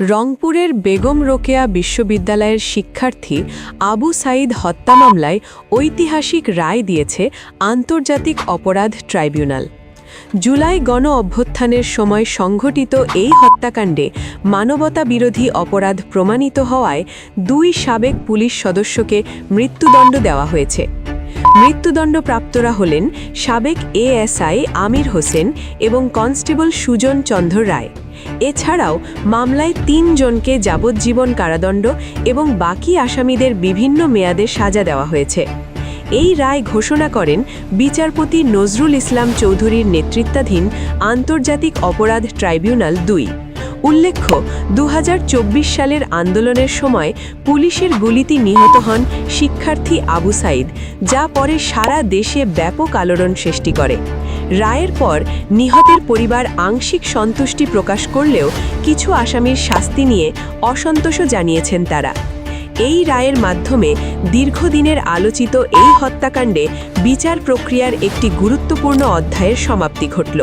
রংপুরের বেগম রোকেয়া বিশ্ববিদ্যালয়ের শিক্ষার্থী আবু সাঈদ হত্যা মামলায় ঐতিহাসিক রায় দিয়েছে আন্তর্জাতিক অপরাধ ট্রাইব্যুনাল। জুলাই গণ অভ্যুত্থানের সময় সংঘটিত এই হত্যাকাণ্ডে মানবতাবিরোধী অপরাধ প্রমাণিত হওয়ায় 2 সাবেক পুলিশ সদস্যকে মৃত্যুদণ্ড দেওয়া হয়েছে। মৃত্যুদণ্ডপ্রাপ্তরা হলেন সাবেক এএসআই আমির হোসেন এবং কনস্টেবল সুজন চন্দ্র রায়। এছাড়াও মামলায় 3 জনকে যাবজ্জীবন কারাদণ্ড এবং বাকি আসামিদের বিভিন্ন মেয়াদে সাজা দেওয়া হয়েছে। এই রায় ঘোষণা করেন বিচারপতি নজরুল ইসলাম চৌধুরীর নেতৃত্বাধীন আন্তর্জাতিক অপরাধ ট্রাইব্যুনাল 2। উল্লেখ্য, 2024 সালের আন্দোলনের সময় পুলিশের গুলিতে নিহত হন শিক্ষার্থী আবু সাঈদ, যা পরে সারা দেশে ব্যাপক আলোড়ন সৃষ্টি করে। রায়ের পর নিহতের পরিবার আংশিক সন্তুষ্টি প্রকাশ করলেও কিছু আসামির শাস্তি নিয়ে অসন্তোষও জানিয়েছেন তারা। এই রায়ের মাধ্যমে দীর্ঘদিনের আলোচিত এই হত্যাকাণ্ডে বিচার প্রক্রিয়ার একটি গুরুত্বপূর্ণ অধ্যায়ের সমাপ্তি ঘটল।